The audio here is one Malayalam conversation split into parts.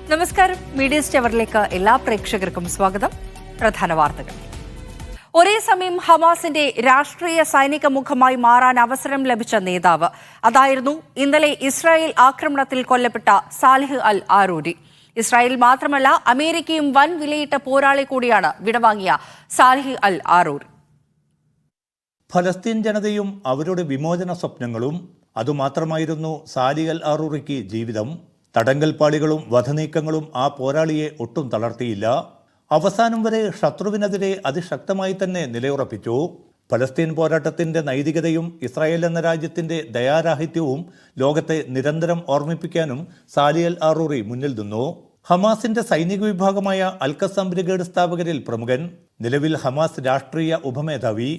നമസ്കാരം. മീഡിയ സ്റ്റവറിലേക്ക് എല്ലാ പ്രേക്ഷകർക്കും സ്വാഗതം. പ്രധാന വാർത്തകൾ. ഒരേ സമയം ഹമാസിന്റെ രാഷ്ട്രീയ സൈനിക മുഖമായി മാറാൻ അവസരം ലഭിച്ച നേതാവ് അതായിരുന്നു ഇന്നലെ ഇസ്രായേൽ ആക്രമണത്തിൽ കൊല്ലപ്പെട്ട സാലിഹ് അൽ ആറൂരി. ഇസ്രായേൽ മാത്രമല്ല, അമേരിക്കയും വൻ വിലയിട്ട പോരാളി കൂടിയാണ് വിടവാങ്ങിയ സാലിഹ് അൽ ആറൂരി. ഫലസ്തീൻ ജനതയും അവരുടെ വിമോചന സ്വപ്നങ്ങളും അതുമാത്രമായിരുന്നു സാലിഹ് അൽ ആറൂറിക്ക് ജീവിതം. തടങ്കൽപ്പാളികളും വധനീക്കങ്ങളും ആ പോരാളിയെ ഒട്ടും തളർത്തിയില്ല. അവസാനം വരെ ശത്രുവിനെതിരെ അതിശക്തമായി തന്നെ നിലയുറപ്പിച്ചു. ഫലസ്തീൻ പോരാട്ടത്തിന്റെ നൈതികതയും ഇസ്രായേൽ എന്ന രാജ്യത്തിന്റെ ദയാരാഹിത്യവും ലോകത്തെ നിരന്തരം ഓർമ്മിപ്പിക്കാനും സാലിഹ് അൽ ആറൂറി മുന്നിൽ നിന്നു. ഹമാസിന്റെ സൈനിക വിഭാഗമായ അൽ-ഖസ്സാം ബ്രിഗേഡ് സ്ഥാപകരിൽ പ്രമുഖൻ, നിലവിൽ ഹമാസ് രാഷ്ട്രീയ ഉപമേധാവി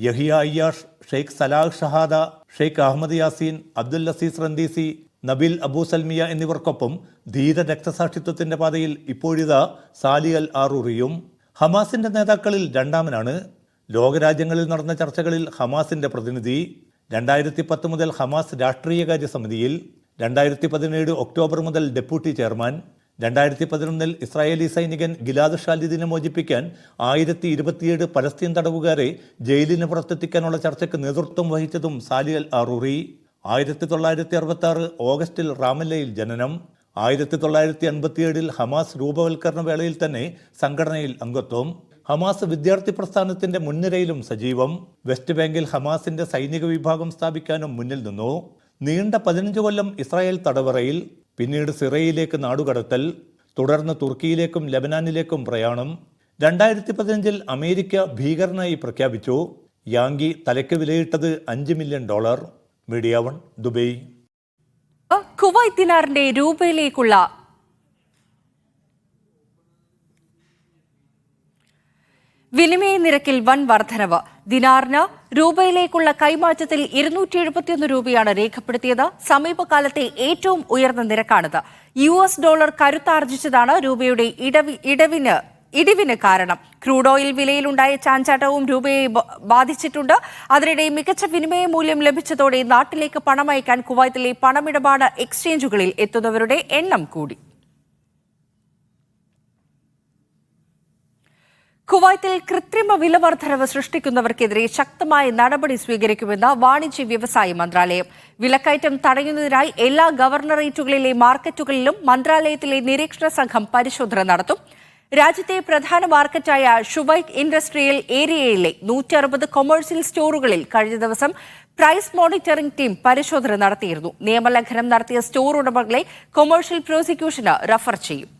യഹിയ അയ്യാഷ്, ഷെയ്ഖ് സലാഹ് ഷഹാദ, ഷെയ്ഖ് അഹമ്മദ് യാസീൻ, അബ്ദുൽ അസീസ് റന്തീസി, നബീൽ അബൂ സൽമിയ എന്നിവർക്കൊപ്പം ധീര രക്തസാക്ഷിത്വത്തിന്റെ പാതയിൽ ഇപ്പോഴിതാ സാലിഹ് അൽ ആറൂറിയും. ഹമാസിന്റെ നേതാക്കളിൽ രണ്ടാമനാണ്. ലോകരാജ്യങ്ങളിൽ നടന്ന ചർച്ചകളിൽ ഹമാസിന്റെ പ്രതിനിധി. 2010 മുതൽ ഹമാസ് രാഷ്ട്രീയകാര്യ സമിതിയിൽ, 2017 ഒക്ടോബർ മുതൽ ഡെപ്യൂട്ടി ചെയർമാൻ, 2011 ഇസ്രായേലി സൈനികൻ ഗിലാദ് ഷാലിദിനെ മോചിപ്പിക്കാൻ 1027 പലസ്തീൻ തടവുകാരെ ജയിലിന് പുറത്തെത്തിക്കാനുള്ള ചർച്ചയ്ക്ക് നേതൃത്വം വഹിച്ചതും സാലിഹ് അൽ ആറൂറി. 1966 ഓഗസ്റ്റിൽ റാമല്ലയിൽ ജനനം. 1987 ഹമാസ് രൂപവൽക്കരണ വേളയിൽ തന്നെ സംഘടനയിൽ അംഗത്വം. ഹമാസ് വിദ്യാർത്ഥി പ്രസ്ഥാനത്തിന്റെ മുൻനിരയിലും സജീവം. വെസ്റ്റ് ബാങ്കിൽ ഹമാസിന്റെ സൈനിക വിഭാഗം സ്ഥാപിക്കാനും മുന്നിൽ നിന്നു. നീണ്ട 15 കൊല്ലം ഇസ്രായേൽ തടവറയിൽ, പിന്നീട് സിറിയയിലേക്ക് നാടുകടത്തൽ, തുടർന്ന് തുർക്കിയിലേക്കും ലബനാനിലേക്കും പ്രയാണം. 2015 അമേരിക്ക ഭീകരനായി പ്രഖ്യാപിച്ചു. യാങ്കി തലയ്ക്ക് വിലയിട്ടത് $5 million. Media one, Dubai. Kuwait ദിനാറിന്റെ രൂപയിലേക്കുള്ള വിനിമയ നിരക്കിൽ വൻ വർധനവ്. ദിനാറിന് രൂപയിലേക്കുള്ള കൈമാറ്റത്തിൽ 271 രൂപയാണ് രേഖപ്പെടുത്തിയത്. സമീപകാലത്തെ ഏറ്റവും ഉയർന്ന നിരക്കാണിത്. $US കരുത്താർജിച്ചതാണ് രൂപയുടെ ഇടിവിന് കാരണം. ക്രൂഡ് ഓയിൽ വിലയിലുണ്ടായ ചാഞ്ചാട്ടവും രൂപയെ ബാധിച്ചിട്ടുണ്ട്. അതിനിടെ മികച്ച വിനിമയ മൂല്യം ലഭിച്ചതോടെ നാട്ടിലേക്ക് പണം അയക്കാൻ കുവൈത്തിലെ പണമിടപാട് എക്സ്ചേഞ്ചുകളിൽ എത്തുന്നവരുടെ എണ്ണം കൂടി. കുവൈത്തിൽ കൃത്രിമ വിലവർദ്ധനവ് സൃഷ്ടിക്കുന്നവർക്കെതിരെ ശക്തമായ നടപടി സ്വീകരിക്കുമെന്ന് വാണിജ്യ വ്യവസായ മന്ത്രാലയം. വിലക്കയറ്റം തടയുന്നതിനായി എല്ലാ ഗവർണറേറ്റുകളിലെ മാർക്കറ്റുകളിലും മന്ത്രാലയത്തിലെ നിരീക്ഷണ സംഘം പരിശോധന നടത്തും. രാജ്യത്തെ പ്രധാന മാർക്കറ്റായ ഷുവൈക്ക് ഇൻഡസ്ട്രിയൽ ഏരിയയിലെ 160 കൊമേഴ്സ്യൽ സ്റ്റോറുകളിൽ കഴിഞ്ഞ ദിവസം പ്രൈസ് മോണിറ്ററിംഗ് ടീം പരിശോധന നടത്തിയിരുന്നു. നിയമലംഘനം നടത്തിയ സ്റ്റോർ ഉടമകളെ കൊമേഴ്സ്യൽ പ്രോസിക്യൂഷന് റഫർ ചെയ്യും.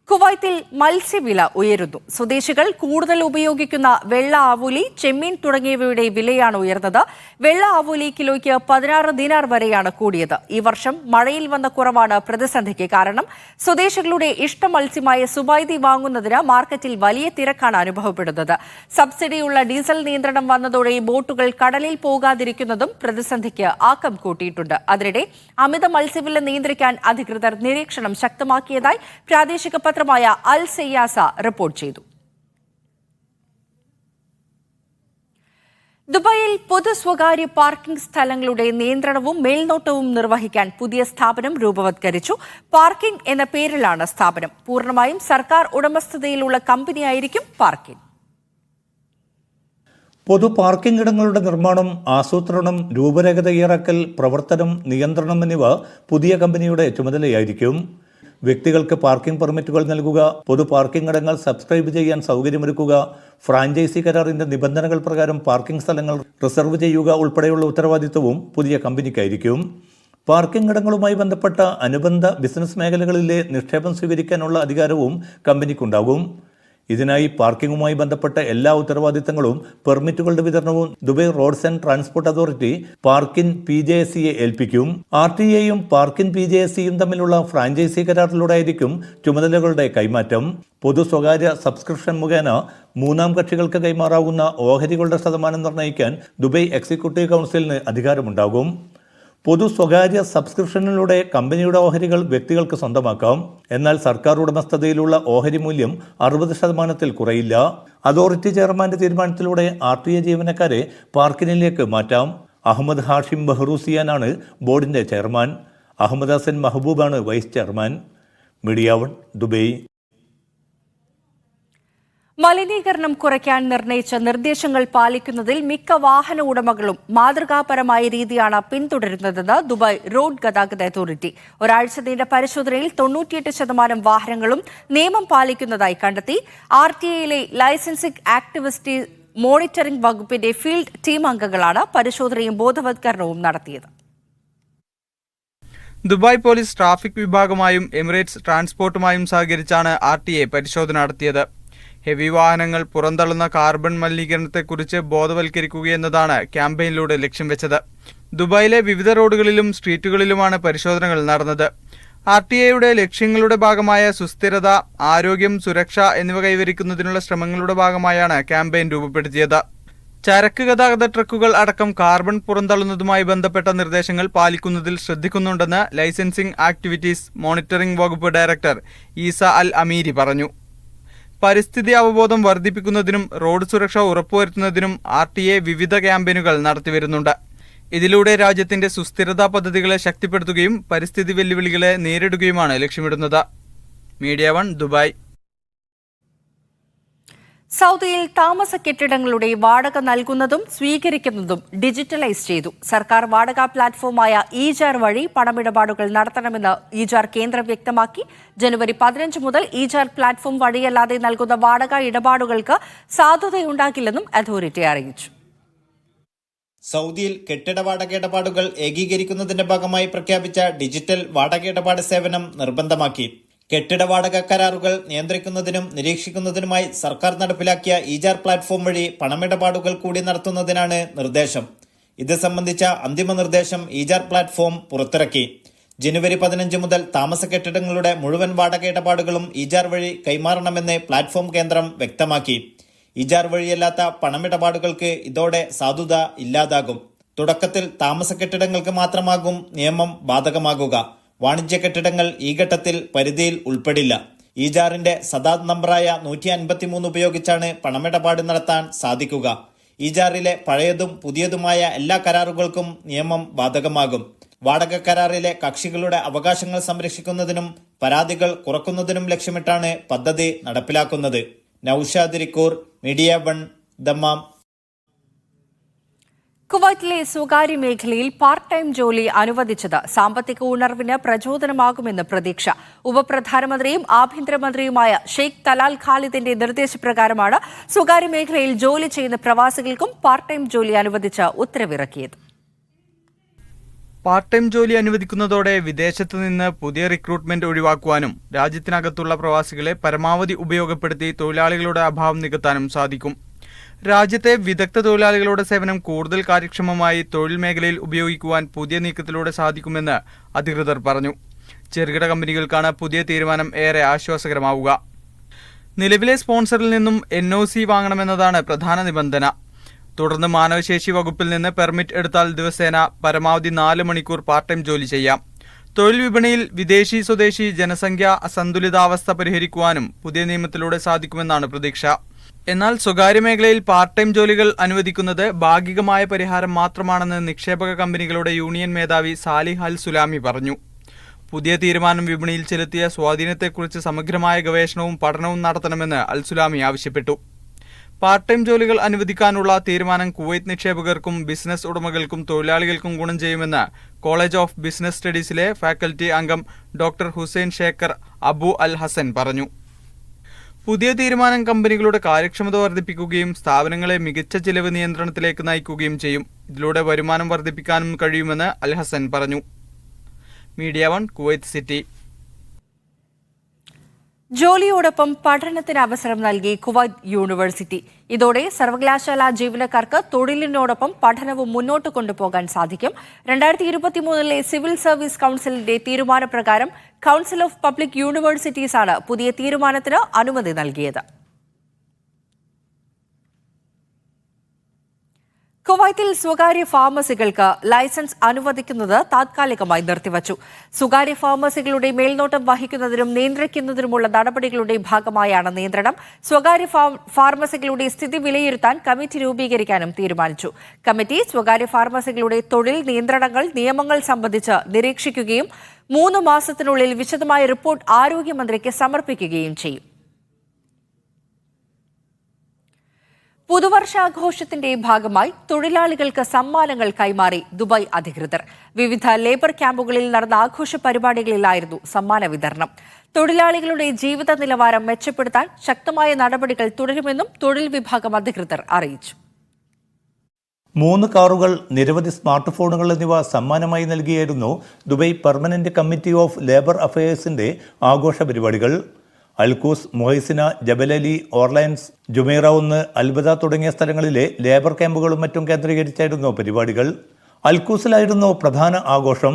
കുവൈത്തിൽ മത്സ്യവില ഉയരുന്നു. സ്വദേശികൾ കൂടുതൽ ഉപയോഗിക്കുന്ന വെള്ള ആവൂലി, ചെമ്മീൻ തുടങ്ങിയവയുടെ വിലയാണ് ഉയർന്നത്. വെള്ള ആവൂലി കിലോയ്ക്ക് 16 ദിനാർ വരെയാണ് കൂടിയത്. ഈ വർഷം മഴയിൽ വന്ന കുറവാണ് പ്രതിസന്ധിക്ക് കാരണം. സ്വദേശികളുടെ ഇഷ്ട മത്സ്യമായ സുബൈദി വാങ്ങുന്നതിന് മാർക്കറ്റിൽ വലിയ തിരക്കാണ് അനുഭവപ്പെടുന്നത്. സബ്സിഡിയുള്ള ഡീസൽ നിയന്ത്രണം വന്നതോടെ ബോട്ടുകൾ കടലിൽ പോകാതിരിക്കുന്നതും പ്രതിസന്ധിക്ക് ആക്കം കൂട്ടിയിട്ടുണ്ട്. അതിനിടെ അമിത മത്സ്യവില നിയന്ത്രിക്കാൻ അധികൃതർ നിരീക്ഷണം ശക്തമാക്കിയതായി പ്രാദേശിക പത്രമായ അൽ സയ്യാസ റിപ്പോർട്ട് ചെയ്തു. ദുബായിൽ പൊതു സ്വകാര്യ പാർക്കിംഗ് സ്ഥലങ്ങളുടെ നിയന്ത്രണവും മേൽനോട്ടവും നിർവഹിക്കാൻ പുതിയ സ്ഥാപനം രൂപവത്കരിച്ചു. പാർക്കിംഗ് എന്ന പേരിലാണ് സ്ഥാപനം. പൂർണ്ണമായും സർക്കാർ ഉടമസ്ഥതയിലുള്ള കമ്പനിയായിരിക്കും പാർക്കിംഗ്. പൊതു പാർക്കിംഗ് ഇടങ്ങളുടെ നിർമ്മാണം, ആസൂത്രണം, രൂപരേഖ തയ്യാറാക്കൽ, പ്രവർത്തനം, നിയന്ത്രണം എന്നിവ പുതിയ കമ്പനിയുടെ ചുമതലയായിരിക്കും. വ്യക്തികൾക്ക് പാർക്കിംഗ് പെർമിറ്റുകൾ നൽകുക, പൊതു പാർക്കിംഗ് ഇടങ്ങൾ സബ്സ്ക്രൈബ് ചെയ്യാൻ സൗകര്യമൊരുക്കുക, ഫ്രാഞ്ചൈസി കരാറിന്റെ നിബന്ധനകൾ പ്രകാരം പാർക്കിംഗ് സ്ഥലങ്ങൾ റിസർവ് ചെയ്യുക ഉൾപ്പെടെയുള്ള ഉത്തരവാദിത്വവും പുതിയ കമ്പനിക്കായിരിക്കും. പാർക്കിംഗ് ഇടങ്ങളുമായി ബന്ധപ്പെട്ട അനുബന്ധ ബിസിനസ് മേഖലകളിലെ നിക്ഷേപം സ്വീകരിക്കാനുള്ള അധികാരവും കമ്പനിക്കുണ്ടാകും. ഇതിനായി പാർക്കിംഗുമായി ബന്ധപ്പെട്ട എല്ലാ ഉത്തരവാദിത്തങ്ങളും പെർമിറ്റുകളുടെ വിതരണവും Dubai roads and transport authority parking PJSCയെ ഏൽപ്പിക്കും. RTAയും പാർക്കിംഗ് PJSCയും തമ്മിലുള്ള ഫ്രാഞ്ചൈസി കരാറിലൂടെ ആയിരിക്കും ചുമതലകളുടെ കൈമാറ്റം. പൊതു സ്വകാര്യ സബ്സ്ക്രിപ്ഷൻ മുഖേന മൂന്നാം കക്ഷികൾക്ക് കൈമാറാവുന്ന ഓഹരികളുടെ ശതമാനം നിർണ്ണയിക്കാൻ ദുബൈ എക്സിക്യൂട്ടീവ് കൗൺസിലിന് അധികാരമുണ്ടാകും. പൊതു സ്വകാര്യ സബ്സ്ക്രിപ്ഷനിലൂടെ കമ്പനിയുടെ ഓഹരികൾ വ്യക്തികൾക്ക് സ്വന്തമാക്കാം. എന്നാൽ സർക്കാർ ഉടമസ്ഥതയിലുള്ള ഓഹരി മൂല്യം 60% കുറയില്ല. അതോറിറ്റി ചെയർമാന്റെ തീരുമാനത്തിലൂടെ RTA ജീവനക്കാരെ പാർക്കിനിലേക്ക് മാറ്റാം. അഹമ്മദ് ഹാഷിം ബഹ്റൂസിയാനാണ് ബോർഡിന്റെ ചെയർമാൻ. അഹമ്മദ് ഹസൻ മഹബൂബാണ് വൈസ് ചെയർമാൻ. Media 1 Dubai. മലിനീകരണം കുറയ്ക്കാൻ നിർണയിച്ച നിർദ്ദേശങ്ങൾ പാലിക്കുന്നതിൽ മിക്ക വാഹന ഉടമകളും മാതൃകാപരമായ രീതിയാണ് പിന്തുടരുന്നതെന്ന് ദുബായ് റോഡ് ഗതാഗത അതോറിറ്റി. ഒരാഴ്ച നീണ്ട പരിശോധനയിൽ 98% വാഹനങ്ങളും നിയമം പാലിക്കുന്നതായി കണ്ടെത്തി. RTA ലൈസൻസിംഗ് ആക്ടിവിറ്റി മോണിറ്ററിംഗ് വകുപ്പിന്റെ ഫീൽഡ് ടീം അംഗങ്ങളാണ് പരിശോധനയും ബോധവത്കരണവും നടത്തിയത്. ദുബായ് പോലീസ് ട്രാഫിക് വിഭാഗമായും എമിറേറ്റ്സ് ട്രാൻസ്പോർട്ടുമായും സഹകരിച്ചാണ് RTA പരിശോധന നടത്തിയത്. ഹെവി വാഹനങ്ങൾ പുറന്തള്ളുന്ന കാർബൺ മലിനീകരണത്തെക്കുറിച്ച് ബോധവൽക്കരിക്കുകയെന്നതാണ് ക്യാമ്പയിനിലൂടെ ലക്ഷ്യം വെച്ചത്. ദുബായിലെ വിവിധ റോഡുകളിലും സ്ട്രീറ്റുകളിലുമാണ് പരിശോധനകൾ നടന്നത്. RTA ലക്ഷ്യങ്ങളുടെ ഭാഗമായ സുസ്ഥിരത, ആരോഗ്യം, സുരക്ഷ എന്നിവ കൈവരിക്കുന്നതിനുള്ള ശ്രമങ്ങളുടെ ഭാഗമായാണ് ക്യാമ്പയിൻ രൂപപ്പെടുത്തിയത്. ചരക്ക് ഗതാഗത ട്രക്കുകൾ അടക്കം കാർബൺ പുറന്തള്ളുന്നതുമായി ബന്ധപ്പെട്ട നിർദ്ദേശങ്ങൾ പാലിക്കുന്നതിൽ ശ്രദ്ധിക്കുന്നുണ്ടെന്ന് ലൈസൻസിംഗ് ആക്ടിവിറ്റീസ് മോണിറ്ററിംഗ് വകുപ്പ് ഡയറക്ടർ ഈസ അൽ അമീരി പറഞ്ഞു. പരിസ്ഥിതി അവബോധം വർദ്ധിപ്പിക്കുന്നതിനും റോഡ് സുരക്ഷ ഉറപ്പുവരുത്തുന്നതിനും RTA വിവിധ ക്യാമ്പയിനുകൾ നടത്തിവരുന്നുണ്ട്. ഇതിലൂടെ രാജ്യത്തിന്റെ സുസ്ഥിരതാ പദ്ധതികളെ ശക്തിപ്പെടുത്തുകയും പരിസ്ഥിതി വെല്ലുവിളികളെ നേരിടുകയുമാണ് ലക്ഷ്യമിടുന്നത്. Media 1 Dubai. സൗദിയിൽ താമസ കെട്ടിടങ്ങളുടെ വാടക നൽകുന്നതും സ്വീകരിക്കുന്നതും ഡിജിറ്റലൈസ് ചെയ്തു. സർക്കാർ വാടക പ്ലാറ്റ്ഫോമായ ഇജാർ വഴി പണമിടപാടുകൾ നടത്തണമെന്ന് ഇജാർ കേന്ദ്രം വ്യക്തമാക്കി. ജനുവരി 15 മുതൽ ഇജാർ പ്ലാറ്റ്ഫോം വഴിയല്ലാതെ നൽകുന്ന വാടക ഇടപാടുകൾക്ക് സാധുതയുണ്ടാകില്ലെന്നും അതോറിറ്റി അറിയിച്ചു. സൗദിയിൽ കെട്ടിട വാടക ഇടപാടുകൾ ഏകീകരിക്കുന്നതിന്റെ ഭാഗമായി പ്രഖ്യാപിച്ച ഡിജിറ്റൽ വാടക ഇടപാട് സേവനം നിർബന്ധമാക്കി. കെട്ടിട വാടക കരാറുകൾ നിയന്ത്രിക്കുന്നതിനും നിരീക്ഷിക്കുന്നതിനുമായി സർക്കാർ നടപ്പിലാക്കിയ ഇജാർ പ്ലാറ്റ്ഫോം വഴി പണമിടപാടുകൾ കൂടി നടത്തുന്നതിനാണ് നിർദ്ദേശം. ഇത് സംബന്ധിച്ച അന്തിമ നിർദ്ദേശം ഇജാർ പ്ലാറ്റ്ഫോം പുറത്തിറക്കി. ജനുവരി 15 മുതൽ താമസ കെട്ടിടങ്ങളുടെ മുഴുവൻ വാടക ഇടപാടുകളും ഇജാർ വഴി കൈമാറണമെന്ന് പ്ലാറ്റ്ഫോം കേന്ദ്രം വ്യക്തമാക്കി. ഇജാർ വഴിയല്ലാത്ത പണമിടപാടുകൾക്ക് ഇതോടെ സാധുത ഇല്ലാതാകും. തുടക്കത്തിൽ താമസ കെട്ടിടങ്ങൾക്ക് മാത്രമാകും നിയമം ബാധകമാകുക. വാണിജ്യ കെട്ടിടങ്ങൾ ഈ ഘട്ടത്തിൽ പരിധിയിൽ ഉൾപ്പെടില്ല. ഇജാറിന്റെ സദാത് നമ്പറായ 153 ഉപയോഗിച്ചാണ് പണമിടപാട് നടത്താൻ സാധിക്കുക. ഇജാറിലെ പഴയതും പുതിയതുമായ എല്ലാ കരാറുകൾക്കും നിയമം ബാധകമാകും. വാടക കരാറിലെ കക്ഷികളുടെ അവകാശങ്ങൾ സംരക്ഷിക്കുന്നതിനും പരാതികൾ കുറക്കുന്നതിനും ലക്ഷ്യമിട്ടാണ് പദ്ധതി നടപ്പിലാക്കുന്നത്. Naushad റിക്കൂർ, media 1 Dammam. കുവൈറ്റിലെ സ്വകാര്യ മേഖലയിൽ പാർട്ട് ടൈം ജോലി അനുവദിച്ചത് സാമ്പത്തിക ഉണർവിന് പ്രചോദനമാകുമെന്ന് പ്രതീക്ഷ. ഉപപ്രധാനമന്ത്രിയും ആഭ്യന്തരമന്ത്രിയുമായ ഷെയ്ഖ് തലാൽ ഖാലിദിന്റെ നിർദ്ദേശപ്രകാരമാണ് സ്വകാര്യ മേഖലയിൽ ജോലി ചെയ്യുന്ന പ്രവാസികൾക്കും പാർട്ട് ടൈം ജോലി അനുവദിച്ച് ഉത്തരവിറക്കിയത്. പാർട്ട് ടൈം ജോലി അനുവദിക്കുന്നതോടെ വിദേശത്ത് നിന്ന് പുതിയ റിക്രൂട്ട്മെന്റ് ഒഴിവാക്കുവാനും രാജ്യത്തിനകത്തുള്ള പ്രവാസികളെ പരമാവധി ഉപയോഗപ്പെടുത്തി തൊഴിലാളികളുടെ അഭാവം നികത്താനും സാധിക്കും. രാജ്യത്തെ വിദഗ്ധ തൊഴിലാളികളുടെ സേവനം കൂടുതൽ കാര്യക്ഷമമായി തൊഴിൽ മേഖലയിൽ ഉപയോഗിക്കുവാൻ പുതിയ നീക്കത്തിലൂടെ സാധിക്കുമെന്ന് അധികൃതർ പറഞ്ഞു. ചെറുകിട കമ്പനികൾക്കാണ് പുതിയ തീരുമാനം ഏറെ ആശ്വാസകരമാവുക. നിലവിലെ സ്പോൺസറിൽ നിന്നും NOC വാങ്ങണമെന്നതാണ് പ്രധാന നിബന്ധന. തുടർന്ന് മാനവശേഷി വകുപ്പിൽ നിന്ന് പെർമിറ്റ് എടുത്താൽ ദിവസേന പരമാവധി 4 മണിക്കൂർ പാർട്ട് ടൈം ജോലി ചെയ്യാം. തൊഴിൽ വിപണിയിൽ വിദേശി സ്വദേശി ജനസംഖ്യ അസന്തുലിതാവസ്ഥ പരിഹരിക്കുവാനും പുതിയ നിയമത്തിലൂടെ സാധിക്കുമെന്നാണ് പ്രതീക്ഷ. എന്നാൽ സ്വകാര്യ മേഖലയിൽ പാർട്ട് ടൈം ജോലികൾ അനുവദിക്കുന്നത് ഭാഗികമായ പരിഹാരം മാത്രമാണെന്ന് നിക്ഷേപക കമ്പനികളുടെ യൂണിയൻ മേധാവി സാലിഹ് അൽ സുലാമി പറഞ്ഞു. പുതിയ തീരുമാനം വിപണിയിൽ ചെലുത്തിയ സ്വാധീനത്തെക്കുറിച്ച് സമഗ്രമായ ഗവേഷണവും പഠനവും നടത്തണമെന്ന് അൽ സുലാമി ആവശ്യപ്പെട്ടു. പാർട്ട് ടൈം ജോലികൾ അനുവദിക്കാനുള്ള തീരുമാനം കുവൈറ്റ് നിക്ഷേപകർക്കും ബിസിനസ് ഉടമകൾക്കും തൊഴിലാളികൾക്കും ഗുണം ചെയ്യുമെന്ന് കോളേജ് ഓഫ് ബിസിനസ് സ്റ്റഡീസിലെ ഫാക്കൽറ്റി അംഗം ഡോക്ടർ ഹുസൈൻ ഷേഖർ അബു അൽ ഹസൻ പറഞ്ഞു. പുതിയ തീരുമാനം കമ്പനികളുടെ കാര്യക്ഷമത വർദ്ധിപ്പിക്കുകയും സ്ഥാപനങ്ങളെ മികച്ച ചിലവ് നിയന്ത്രണത്തിലേക്ക് നയിക്കുകയും ചെയ്യും. ഇതിലൂടെ വരുമാനം വർദ്ധിപ്പിക്കാനും കഴിയുമെന്ന് അൽ ഹസൻ പറഞ്ഞു. Media 1 Kuwait city. ജോലിയോടൊപ്പം പഠനത്തിന് അവസരം നൽകി കുവൈറ്റ് യൂണിവേഴ്സിറ്റി. ഇതോടെ സർവകലാശാല ജീവനക്കാർക്ക് തൊഴിലിനോടൊപ്പം പഠനവും മുന്നോട്ട് കൊണ്ടുപോകാൻ സാധിക്കും. 2023 സിവിൽ സർവീസ് കൗൺസിലിന്റെ തീരുമാനപ്രകാരം കൗൺസിൽ ഓഫ് പബ്ലിക് യൂണിവേഴ്സിറ്റീസ് ആണ് പുതിയ തീരുമാനത്തിന് അനുമതി നൽകിയത്. കുവൈത്തിൽ സ്വകാര്യ ഫാർമസികൾക്ക് ലൈസൻസ് അനുവദിക്കുന്നത് താത്കാലികമായി നിർത്തിവച്ചു. സ്വകാര്യ ഫാർമസികളുടെ മേൽനോട്ടം വഹിക്കുന്നതിനും നിയന്ത്രിക്കുന്നതിനുമുള്ള നടപടികളുടെ ഭാഗമായാണ് നിയന്ത്രണം. സ്വകാര്യ ഫാർമസികളുടെ സ്ഥിതി വിലയിരുത്താൻ കമ്മിറ്റി രൂപീകരിക്കാനും തീരുമാനിച്ചു. കമ്മിറ്റി സ്വകാര്യ ഫാർമസികളുടെ തൊഴിൽ നിയന്ത്രണങ്ങൾ, നിയമങ്ങൾ സംബന്ധിച്ച് നിരീക്ഷിക്കുകയും 3 മാസത്തിനുള്ളിൽ വിശദമായ റിപ്പോർട്ട് ആരോഗ്യമന്ത്രിക്ക് സമർപ്പിക്കുകയും ചെയ്യും. പുതുവർഷാഘോഷത്തിന്റെ ഭാഗമായി തൊഴിലാളികൾക്ക് സമ്മാനങ്ങൾ കൈമാറി ദുബായ് അധികൃതർ. വിവിധ ലേബർ ക്യാമ്പുകളിൽ നടന്ന ആഘോഷ പരിപാടികളിലായിരുന്നു സമ്മാന വിതരണം. തൊഴിലാളികളുടെ ജീവിത നിലവാരം മെച്ചപ്പെടുത്താൻ ശക്തമായ നടപടികൾ തുടരുമെന്നും തൊഴിൽ വിഭാഗം അധികൃതർ അറിയിച്ചു. 3 കാറുകൾ, നിരവധി സ്മാർട്ട് ഫോണുകൾ എന്നിവ സമ്മാനമായി നൽകിയായിരുന്നു Dubai permanent committee of labour അഫയേഴ്സിന്റെ ആഘോഷ പരിപാടികൾ. അൽക്കൂസ്, മൊഹൈസിന, ജബലലി, ഓർലൈൻസ്, ജുമൈറ 1, അൽബദ തുടങ്ങിയ സ്ഥലങ്ങളിലെ ലേബർ ക്യാമ്പുകളും മറ്റും കേന്ദ്രീകരിച്ചായിരുന്നു പരിപാടികൾ. അൽക്കൂസിലായിരുന്നു പ്രധാന ആഘോഷം.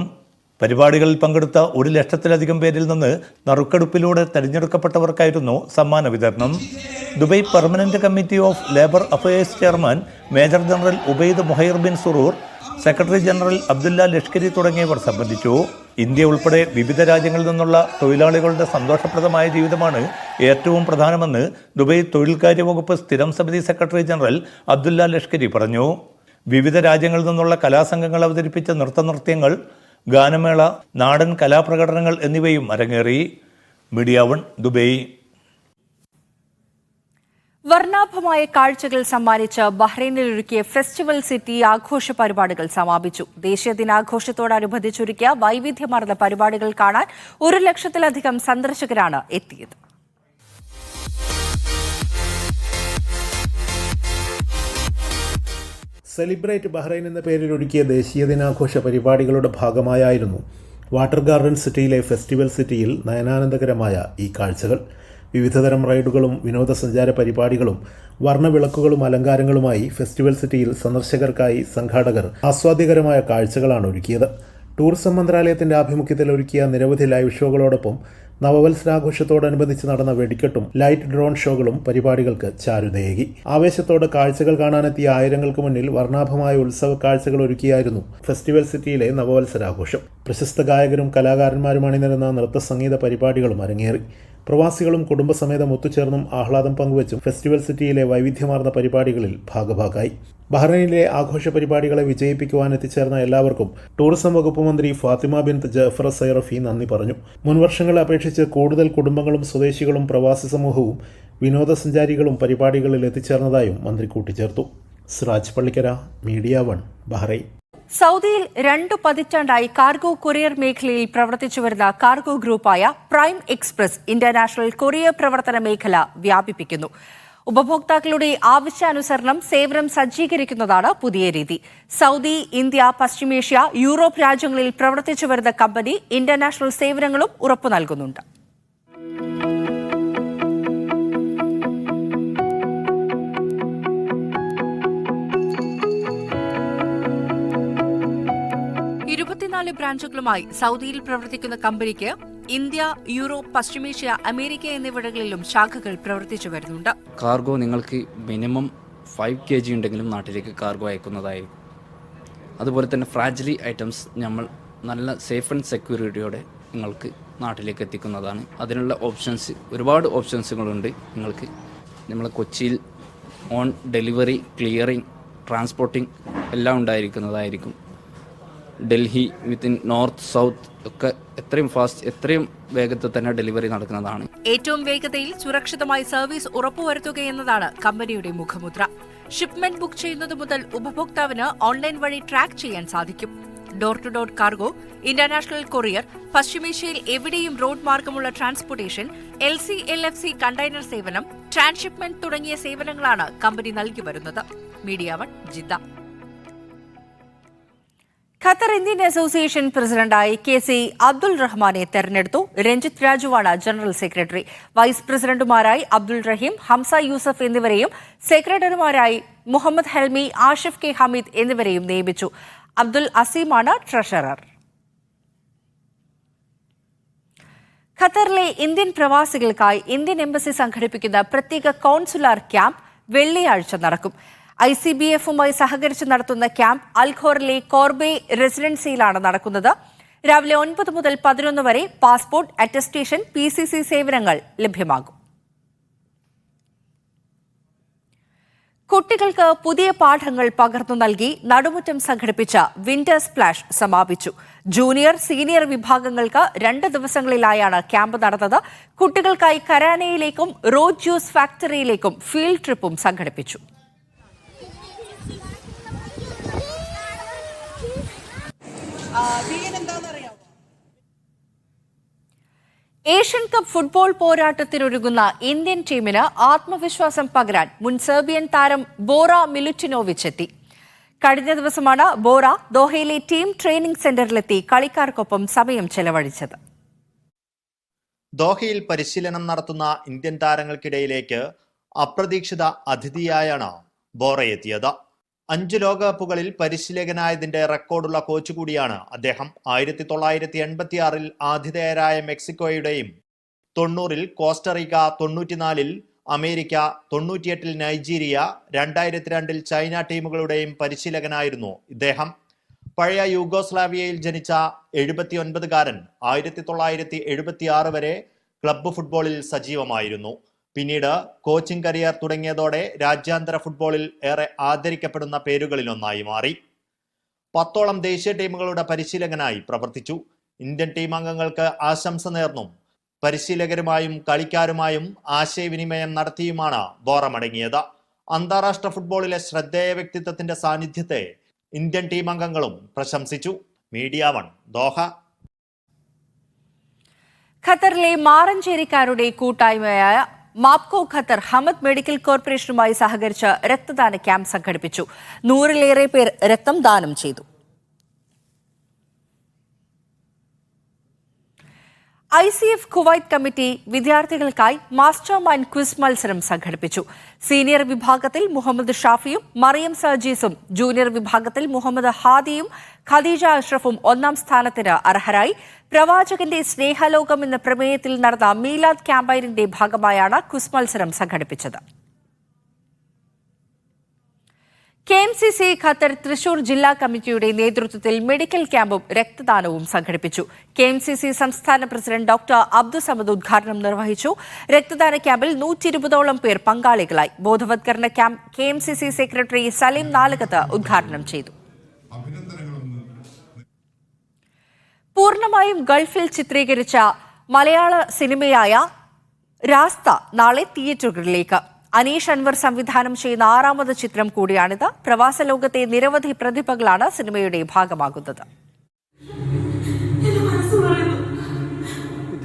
പരിപാടികളിൽ പങ്കെടുത്ത 1 ലക്ഷത്തിലധികം പേരിൽ നിന്ന് നറുക്കെടുപ്പിലൂടെ തെരഞ്ഞെടുക്കപ്പെട്ടവർക്കായിരുന്നു സമ്മാന വിതരണം. Dubai permanent committee of labour affairs chairman major general Obaid Muhair bin Suroor, secretary general Abdullah Lashkari തുടങ്ങിയവർ സംബന്ധിച്ചു. ഇന്ത്യ ഉൾപ്പെടെ വിവിധ രാജ്യങ്ങളിൽ നിന്നുള്ള തൊഴിലാളികളുടെ സന്തോഷപ്രദമായ ജീവിതമാണ് ഏറ്റവും പ്രധാനമെന്ന് ദുബായ് തൊഴിൽകാര്യ വകുപ്പ് സ്ഥിരം സമിതി സെക്രട്ടറി ജനറൽ അബ്ദുല്ല ലഷ്കരി പറഞ്ഞു. വിവിധ രാജ്യങ്ങളിൽ നിന്നുള്ള കലാസംഘങ്ങൾ അവതരിപ്പിച്ച നൃത്തനൃത്യങ്ങൾ, ഗാനമേള, നാടൻ കലാപ്രകടനങ്ങൾ എന്നിവയും അരങ്ങേറി. Media 1 Dubai. വർണ്ണാഭമായ കാഴ്ചകൾ സമ്മാനിച്ച് ബഹ്റൈനിൽ ഒരുക്കിയ ഫെസ്റ്റിവൽ സിറ്റി ആഘോഷ പരിപാടികൾ സമാപിച്ചു. ദേശീയ ദിനാഘോഷത്തോടനുബന്ധിച്ചൊരുക്കിയ വൈവിധ്യമാർന്ന പരിപാടികൾ കാണാൻ 1 ലക്ഷത്തിലധികം സന്ദർശകരാണ് എത്തിയത്. സെലിബ്രേറ്റ് ബഹ്റൈൻ എന്ന പേരിൽ ഒരുക്കിയ ദേശീയ ദിനാഘോഷ പരിപാടികളുടെ ഭാഗമായായിരുന്നു വാട്ടർ ഗാർഡൻ സിറ്റിയിലെ ഫെസ്റ്റിവൽ സിറ്റിയിൽ നയനാനന്ദകരമായ ഈ കാഴ്ചകൾ. വിവിധതരം റൈഡുകളും വിനോദസഞ്ചാര പരിപാടികളും വർണ്ണവിളക്കുകളും അലങ്കാരങ്ങളുമായി ഫെസ്റ്റിവൽ സിറ്റിയിൽ സന്ദർശകർക്കായി സംഘാടകർ ആസ്വാദ്യകരമായ കാഴ്ചകളാണ് ഒരുക്കിയത്. ടൂറിസം മന്ത്രാലയത്തിന്റെ ആഭിമുഖ്യത്തിൽ ഒരുക്കിയ നിരവധി ലൈവ് ഷോകളോടൊപ്പം നവവത്സരാഘോഷത്തോടനുബന്ധിച്ച് നടന്ന വെടിക്കെട്ടും ലൈറ്റ് ഡ്രോൺ ഷോകളും പരിപാടികൾക്ക് ചാരുതയേകി. ആവേശത്തോടെ കാഴ്ചകൾ കാണാനെത്തിയ ആയിരങ്ങൾക്ക് മുന്നിൽ വർണ്ണാഭമായ ഉത്സവ കാഴ്ചകൾ ഒരുക്കിയായിരുന്നു ഫെസ്റ്റിവൽ സിറ്റിയിലെ നവവത്സരാഘോഷം. പ്രശസ്ത ഗായകരും കലാകാരന്മാരും അണിനിരന്ന നൃത്ത സംഗീത പരിപാടികളും അരങ്ങേറി. പ്രവാസികളും കുടുംബസമേതം ഒത്തുചേർന്നും ആഹ്ലാദം പങ്കുവച്ചും ഫെസ്റ്റിവൽ സിറ്റിയിലെ വൈവിധ്യമാർന്ന പരിപാടികളിൽ ഭാഗഭാക്കായി. ബഹ്റൈനിലെ ആഘോഷ പരിപാടികളെ വിജയിപ്പിക്കുവാൻ എത്തിച്ചേർന്ന എല്ലാവർക്കും ടൂറിസം വകുപ്പ് മന്ത്രി ഫാത്തിമ ബിൻത്ത് ജഅഫർ സൈറഫി നന്ദി പറഞ്ഞു. മുൻവർഷങ്ങളെ അപേക്ഷിച്ച് കൂടുതൽ കുടുംബങ്ങളും സ്വദേശികളും പ്രവാസി സമൂഹവും വിനോദസഞ്ചാരികളും പരിപാടികളിൽ എത്തിച്ചേർന്നതായും മന്ത്രി കൂട്ടിച്ചേർത്തു. Siraj Pallikkara, media 1, Bahrain. സൗദിയിൽ 2 പതിറ്റാണ്ടായി കാർഗോ കൊറിയർ മേഖലയിൽ പ്രവർത്തിച്ചുവരുന്ന കാർഗോ ഗ്രൂപ്പായ പ്രൈം എക്സ്പ്രസ് ഇന്റർനാഷണൽ കൊറിയർ പ്രവർത്തന മേഖല വ്യാപിപ്പിക്കുന്നു. ഉപഭോക്താക്കളുടെ ആവശ്യാനുസരണം സേവനം സജ്ജീകരിക്കുന്നതാണ് പുതിയ രീതി. സൗദി, ഇന്ത്യ, പശ്ചിമേഷ്യ, യൂറോപ്പ് രാജ്യങ്ങളിൽ പ്രവർത്തിച്ചുവരുന്ന കമ്പനി ഇന്റർനാഷണൽ സേവനങ്ങളും ഉറപ്പു നൽകുന്നുണ്ട്. ബ്രാഞ്ചുകളുമായി സൗദിയിൽ പ്രവർത്തിക്കുന്ന കമ്പനിക്ക് ഇന്ത്യ, യൂറോപ്പ്, പശ്ചിമേഷ്യ, അമേരിക്ക എന്നിവിടങ്ങളിലും ശാഖകൾ പ്രവർത്തിച്ചു വരുന്നുണ്ട്. കാർഗോ നിങ്ങൾക്ക് മിനിമം 5 kg ഉണ്ടെങ്കിലും നാട്ടിലേക്ക് കാർഗോ അയക്കുന്നതായിരിക്കും. അതുപോലെ തന്നെ ഫ്രാജിലി ഐറ്റംസ് നമ്മൾ നല്ല സേഫ് ആൻഡ് സെക്യൂരിറ്റിയോടെ നിങ്ങൾക്ക് നാട്ടിലേക്ക് എത്തിക്കുന്നതാണ്. അതിനുള്ള ഒരുപാട് ഓപ്ഷൻസുകളുണ്ട്. നിങ്ങൾക്ക് നമ്മൾ കൊച്ചിയിൽ ഓൺ ഡെലിവറി, ക്ലിയറിംഗ്, ട്രാൻസ്പോർട്ടിംഗ് എല്ലാം ഉണ്ടായിരിക്കുന്നതായിരിക്കും. ഡൽഹി, വിത്തിൻ നോർത്ത്, സൗത്ത് ഒക്കെ എത്രയും വേഗത്തിൽ തന്നെ ഡെലിവറി നടക്കുന്നതാണ്. ഏറ്റവും വേഗതയിൽ സുരക്ഷിതമായി സർവീസ് ഉറപ്പുവരുത്തുക എന്നതാണ് കമ്പനിയുടെ മുഖമുദ്ര. ഷിപ്മെന്റ് ബുക്ക് ചെയ്യുന്നത് മുതൽ ഉപഭോക്താവിന് ഓൺലൈൻ വഴി ട്രാക്ക് ചെയ്യാൻ സാധിക്കും. Door to door cargo, international courier, പശ്ചിമേഷ്യയിൽ എവിടെയും റോഡ് മാർഗമുള്ള ട്രാൻസ്പോർട്ടേഷൻ, LC, LFC കണ്ടെയ്നർ സേവനം, ട്രാൻസ്ഷിപ്മെന്റ് തുടങ്ങിയ സേവനങ്ങളാണ് കമ്പനി നൽകി വരുന്നത്. Media 1, Jeddah. Qatar Indian association പ്രസിഡന്റായി KC അബ്ദുൾ റഹ്മാനെ തെരഞ്ഞെടുത്തു. രഞ്ജിത്ത് രാജുവാണ് ജനറൽ സെക്രട്ടറി. വൈസ് പ്രസിഡന്റുമാരായി അബ്ദുൾ റഹീം, ഹംസ യൂസഫ് എന്നിവരെയും സെക്രട്ടറിമാരായി മുഹമ്മദ് ഹൽമി, ആഷിഫ് K ഹമീദ് എന്നിവരെയും നിയമിച്ചു. അബ്ദുൽ അസീമാണ് ട്രഷറർ. ഖത്തറിലെ ഇന്ത്യൻ പ്രവാസികൾക്കായി ഇന്ത്യൻ എംബസി സംഘടിപ്പിക്കുന്ന പ്രത്യേക കോൺസുലാർ ക്യാമ്പ് വെള്ളിയാഴ്ച നടക്കും. ICBF-ഉമായി സഹകരിച്ച് നടത്തുന്ന ക്യാമ്പ് അൽഖോറിലെ കോർബെ റെസിഡൻസിയിലാണ് നടക്കുന്നത്. രാവിലെ 9 മുതൽ 11 വരെ പാസ്പോർട്ട്, അറ്റസ്റ്റേഷൻ, PCC സേവനങ്ങൾ ലഭ്യമാകും. കുട്ടികൾക്ക് പുതിയ പാഠങ്ങൾ പകർന്നു നൽകി നടുമുറ്റം സംഘടിപ്പിച്ച വിന്റർ സ്പ്ലാഷ് സമാപിച്ചു. ജൂനിയർ, സീനിയർ വിഭാഗങ്ങൾക്ക് 2 ദിവസങ്ങളിലായാണ് ക്യാമ്പ് നടന്നത്. കുട്ടികൾക്കായി കരാനയിലേക്കും റോഡ് ജ്യൂസ് ഫാക്ടറിയിലേക്കും ഫീൽഡ് ട്രിപ്പും സംഘടിപ്പിച്ചു. ഏഷ്യൻ കപ്പ് ഫുട്ബോൾ പോരാട്ടത്തിനൊരുങ്ങുന്ന ഇന്ത്യൻ ടീമിന് ആത്മവിശ്വാസം പകരാൻ മുൻ സെർബിയൻ താരം ബോറ മിലുറ്റിനോവിച്ച് എത്തി. കഴിഞ്ഞ ദിവസമാണ് ബോറ ദോഹയിലെ ടീം ട്രെയിനിംഗ് സെന്ററിലെത്തി കളിക്കാർക്കൊപ്പം സമയം ചെലവഴിച്ചത്. ദോഹയിൽ പരിശീലനം നടത്തുന്ന ഇന്ത്യൻ താരങ്ങൾക്കിടയിലേക്ക് അപ്രതീക്ഷിത അതിഥിയായാണ് ബോറ എത്തിയത്. 5 ലോകകപ്പുകളിൽ പരിശീലകനായതിന്റെ റെക്കോർഡുള്ള കോച്ച് കൂടിയാണ് അദ്ദേഹം. 1986-ൽ ആതിഥേയരായ മെക്സിക്കോയുടെയും 90-ൽ കോസ്റ്ററിക്ക, 94-ൽ അമേരിക്ക, 98-ൽ നൈജീരിയ, 2002-ൽ ചൈന ടീമുകളുടെയും പരിശീലകനായിരുന്നു ഇദ്ദേഹം. പഴയ യൂഗോസ്ലാവിയയിൽ ജനിച്ച 79-കാരൻ 1976 വരെ ക്ലബ്ബ് ഫുട്ബോളിൽ സജീവമായിരുന്നു. പിന്നീട് കോച്ചിംഗ് കരിയർ തുടങ്ങിയതോടെ രാജ്യാന്തര ഫുട്ബോളിൽ ഏറെ ആദരിക്കപ്പെടുന്ന പേരുകളിലൊന്നായി മാറി. 10ഓളം ദേശീയ ടീമുകളുടെ പരിശീലകനായി പ്രവർത്തിച്ചു. ഇന്ത്യൻ ടീം അംഗങ്ങൾക്ക് ആശംസ നേർന്നും പരിശീലകരുമായും കളിക്കാരുമായും ആശയവിനിമയം നടത്തിയുമാണ് ബോറ മടങ്ങിയത്. അന്താരാഷ്ട്ര ഫുട്ബോളിലെ ശ്രദ്ധേയ വ്യക്തിത്വത്തിന്റെ സാന്നിധ്യത്തെ ഇന്ത്യൻ ടീം അംഗങ്ങളും പ്രശംസിച്ചു. Media 1 Doha. ഖത്തറിലെ മാറഞ്ചേരിക്കാരുടെ കൂട്ടായ്മയായ മാപ്കോ ഖത്തർ ഹമദ് മെഡിക്കൽ കോർപ്പറേഷനുമായി സഹകരിച്ച് രക്തദാന ക്യാമ്പ് സംഘടിപ്പിച്ചു. 100-ലേറെ പേർ രക്തം ദാനം ചെയ്തു. ICF കുവൈറ്റ് കമ്മിറ്റി വിദ്യാർത്ഥികൾക്കായി മാസ്റ്റർ മൈൻഡ് ക്വിസ് മത്സരം സംഘടിപ്പിച്ചു. സീനിയർ വിഭാഗത്തിൽ മുഹമ്മദ് ഷാഫിയും മറിയം സർജീസും, ജൂനിയർ വിഭാഗത്തിൽ മുഹമ്മദ് ഹാദിയും ഖദീജ അഷ്റഫും 1ാം സ്ഥാനത്തിന് അർഹരായി. പ്രവാചകന്റെ സ്നേഹലോകം എന്ന പ്രമേയത്തിൽ നടന്ന മീലാദ് ക്യാമ്പയിനിന്റെ ഭാഗമായാണ് ക്വിസ് മത്സരം സംഘടിപ്പിച്ചത്. KMCC ഖത്തർ തൃശൂർ ജില്ലാ കമ്മിറ്റിയുടെ നേതൃത്വത്തിൽ മെഡിക്കൽ ക്യാമ്പും രക്തദാനവും സംഘടിപ്പിച്ചു. KMCC സംസ്ഥാന പ്രസിഡന്റ് ഡോക്ടർ അബ്ദുസമദ് ഉദ്ഘാടനം നിർവഹിച്ചു. രക്തദാന ക്യാമ്പിൽ 120ഓളം പേർ പങ്കാളികളായി. ബോധവത്കരണ camp KMCC secretary Salim Nalakath ഉദ്ഘാടനം ചെയ്തു. പൂർണ്ണമായും ഗൾഫിൽ ചിത്രീകരിച്ച മലയാള സിനിമയായ രാസ്ത നാളെ തിയേറ്ററുകളിലേക്ക്. അനീഷ് അൻവർ സംവിധാനം ചെയ്യുന്ന 6ാമത് ചിത്രം കൂടിയാണിത്. പ്രവാസ ലോകത്തെ നിരവധി പ്രതിഭകളാണ് സിനിമയുടെ ഭാഗമാകുന്നത്.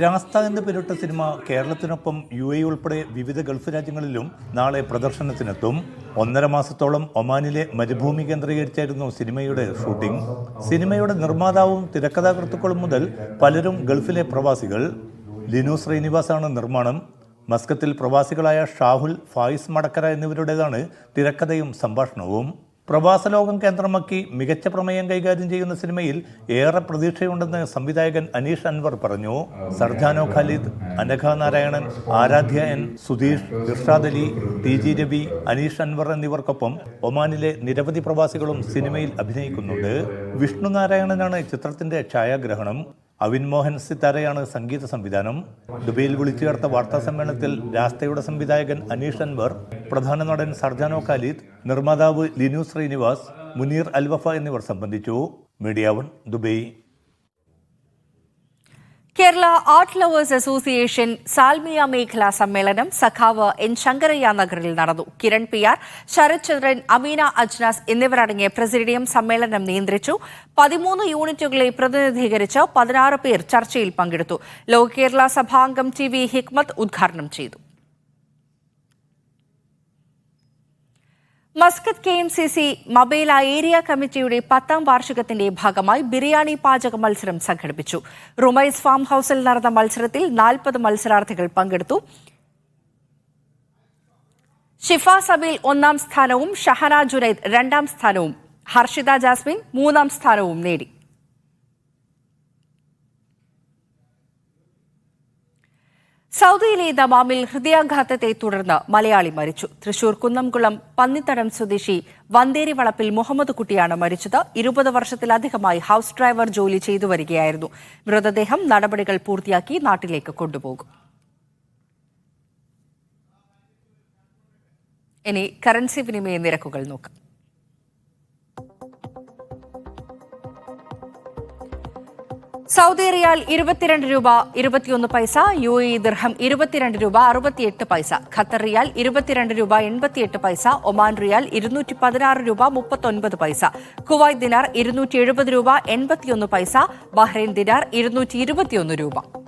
രാസ്ത എന്ന് പേരിട്ട സിനിമ കേരളത്തിനൊപ്പം UAE ഉൾപ്പെടെ വിവിധ ഗൾഫ് രാജ്യങ്ങളിലും നാളെ പ്രദർശനത്തിനെത്തും. 1.5 മാസത്തോളം ഒമാനിലെ മരുഭൂമി കേന്ദ്രീകരിച്ചായിരുന്നു സിനിമയുടെ ഷൂട്ടിംഗ്. സിനിമയുടെ നിർമ്മാതാവും തിരക്കഥാകൃത്തുക്കളും മുതൽ പലരും ഗൾഫിലെ പ്രവാസികൾ. ലിനു ശ്രീനിവാസാണ് നിർമ്മാണം. മസ്കത്തിൽ പ്രവാസികളായ ഷാഹുൽ, ഫായിസ് മടക്കര എന്നിവരുടേതാണ് തിരക്കഥയും സംഭാഷണവും. പ്രവാസലോകം കേന്ദ്രമാക്കി മികച്ച പ്രമേയം കൈകാര്യം ചെയ്യുന്ന സിനിമയിൽ ഏറെ പ്രതീക്ഷയുണ്ടെന്ന് സംവിധായകൻ അനീഷ് അൻവർ പറഞ്ഞു. സർജാനോ ഖാലിദ്, അനഘ നാരായണൻ, ആരാധ്യ N, സുധീഷ്, ഇർഷാദ് അലി, TG രവി, അനീഷ് അൻവർ എന്നിവർക്കൊപ്പം ഒമാനിലെ നിരവധി പ്രവാസികളും സിനിമയിൽ അഭിനയിക്കുന്നുണ്ട്. വിഷ്ണു നാരായണനാണ് ചിത്രത്തിന്റെ ഛായാഗ്രഹണം. അവിൻ മോഹൻ സിത്താരയാണ് സംഗീത സംവിധാനം. ദുബൈയിൽ വിളിച്ചു ചേർത്ത വാർത്താ സമ്മേളനത്തിൽ രാസ്തയുടെ സംവിധായകൻ അനീഷ് അൻവർ, പ്രധാന നടൻ സർജാനോ ഖാലിദ്, നിർമ്മാതാവ് ലിനു ശ്രീനിവാസ്, മുനീർ അൽവഫ എന്നിവർ സംബന്ധിച്ചു. Media 1 Dubai. Kerala art lovers association Salmiya മേഖലാ സമ്മേളനം സഖാവ് N ശങ്കരയ്യ നഗറിൽ നടന്നു. കിരൺ PR, ശരത് ചന്ദ്രൻ, അമീന അജ്നാസ് എന്നിവരടങ്ങിയ പ്രസിഡിയം സമ്മേളനം നിയന്ത്രിച്ചു. 13 യൂണിറ്റുകളെ പ്രതിനിധീകരിച്ച് 16 പേർ ചർച്ചയിൽ പങ്കെടുത്തു. ലോക കേരള സഭാംഗം TV ഹിക്മത്ത് ഉദ്ഘാടനം ചെയ്തു. മസ്കത്ത് KMCC മബേല ഏരിയ കമ്മിറ്റിയുടെ 10ാം വാർഷികത്തിന്റെ ഭാഗമായി ബിരിയാണി പാചക മത്സരം സംഘടിപ്പിച്ചു. റുമൈസ് ഫാം ഹൌസിൽ നടന്ന മത്സരത്തിൽ 40 മത്സരാർത്ഥികൾ പങ്കെടുത്തു. ഷിഫ സബീൽ 1ാം സ്ഥാനവും ഷഹന ജുനൈദ് 2ാം സ്ഥാനവും ഹർഷിത ജാസ്മിൻ 3ാം സ്ഥാനവും നേടി. സൗദിയിലെ ദമാമിൽ ഹൃദയാഘാതത്തെ തുടർന്ന് മലയാളി മരിച്ചു. തൃശൂർ കുന്നംകുളം പന്നിത്തടം സ്വദേശി വന്തേരി വളപ്പിൽ മുഹമ്മദ് കുട്ടിയാണ് മരിച്ചത്. 20 വർഷത്തിലധികമായി ഹൌസ് ഡ്രൈവർ ജോലി ചെയ്തു വരികയായിരുന്നു. മൃതദേഹം നടപടികൾ പൂർത്തിയാക്കി നാട്ടിലേക്ക് കൊണ്ടുപോകും. ഇനി കറൻസി വിനിമയ നിരക്കുകൾ നോക്കാം. സൗദി റിയാൽ 22 രൂപ 21 പൈസ, UAE ദിർഹം 22 രൂപ 68 പൈസ, ഖത്തർ റിയാൽ 22 രൂപ 88 പൈസ, ഒമാൻ റിയാൽ 216 രൂപ 39 പൈസ, കുവൈത്ത് ദിനാർ 270 രൂപ 81 പൈസ, ബഹ്റൈൻ ദിനാർ 221 രൂപ.